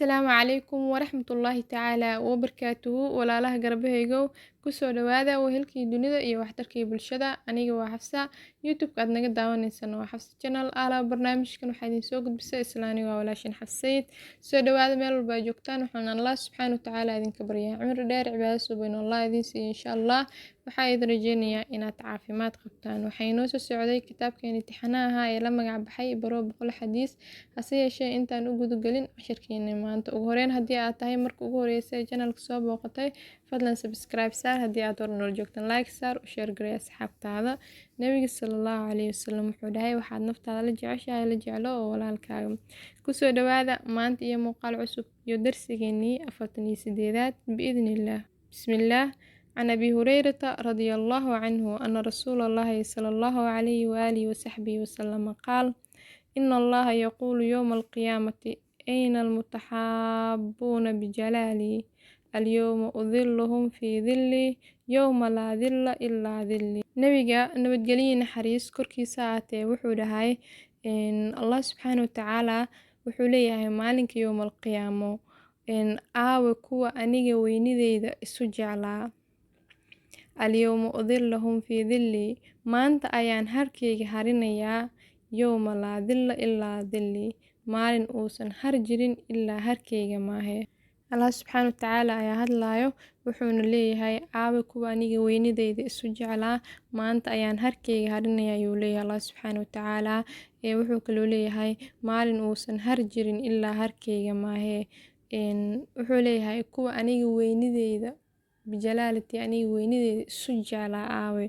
Asalaamu calaykum waraxmatullaahi tacaala wabarakaatuhu walaalaha garbahaygow kusoo dhawaada wehelkii dunida iyo waxtarkii bulshada aniga waa Xafsa youtube-ka aad naga daawaneysaan waa Xafsa channel barnaamijkan waxaa idin soo gudbisa islaaniga waa walaashin Xafsayd soo dhawaada meel walba ay joogtaan waxaan Allah subxaanahu wa tacaala idinka baryaa cumri dheer cibaado suuban Allah idin siiyo insha Allah waxaa idin rajeynayaa inaad caafimaad qabtaan waxaa inoo soo socday kitaabkeena imtixaanaha ahaa ee la magac baxay baro 100 xadiis hase yeeshee intaan u gudagelin casharkeena maanta ugu horeyn haddii aad tahay marka ugu horeysa ee channelka soo booqatay fadlan subscribe saar haddii aad hore noola joogtaan like saar u share garee asxaabtaada nabiga sallallahu calayhi wasallam wuxuu dhahay waxaad naftaada la jeceshahay la jeclo oo walaalkaaga kusoo dhawaada maanta iyo muuqaal cusub iyo darsigeenii 48aad biidnillah bismillah عن أبي هريرة رضي الله عنه أن رسول الله صلى الله عليه وآله وصحبه وسلم قال إن الله يقول يوم القيامة أين المتحابون بجلالي اليوم أظلهم في ظلي يوم لا ظل إلا ظلي نبتقلي نحريس كركي ساعته وحولهاي إن الله سبحانه وتعالى وحوليه مالك يوم القيامة إن كوا أنيجا وينيذا السجعلا اليوم أظلهم في ظلي ما أنت أيان هركي هرينيا يوم لا ظل إلا ظلي maalin uusan har jirin ilaa harkeyga maahe Allah subxaanahu wa tacaala ayaa hadlaayo wuxuuna leeyahay aabe kuwa aniga weynideyda isu jeclaa maanta ayaan harkeyga harinaya ayuu leeyahay Allah subxaanahu wa tacaala wuxuu kaloo leeyahay maalin uusan har jirin ilaa harkeyga maahe wuxuu leeyahay kuwa aniga weynideyda bijalaalati aniga weynideyda isu jeclaa aabe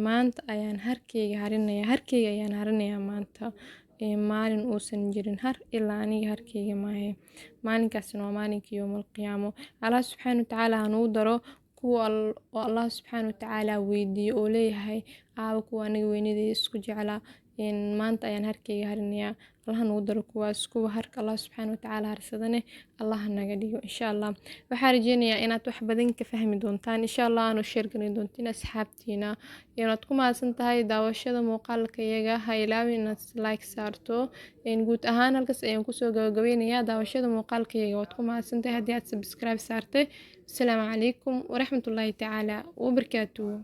maanta ayaan harkeyga ayaan harinaya maanta maalin uusan jirin har ilaa aniga harkeyga maahe maalinkaasna waa maalinkii yawmal qiyaamo Allah subxaanahu wa tacaala hanuu daro kuwa oo Allah subxaanahu wa tacaala weydiiyo oo leeyahay aabe kuwa aniga weynideyda isku jeclaa maanta ayaan harkeyga harinaya Allah hanuu daro kuwaas kuwa harka Allah subxaanahu wa tacaala harsadane Allah naga dhigo insha Allah waxaan rajeynayaa inaad wax badan ka fahmi doontaan insha Allah aanu share garin doontiin asxaabtiina inaad ku mahadsan tahay daawashada muuqaalka iyaga ha ilaawin inaad like saarto guud ahaan halkaas ayaan kusoo gabagabeynayaa daawashada muuqaalka iyaga waad ku mahadsan tahay haddii aad subscribe saartay assalaamu calaykum waraxmatullaahi tacaala wabarakaatuhu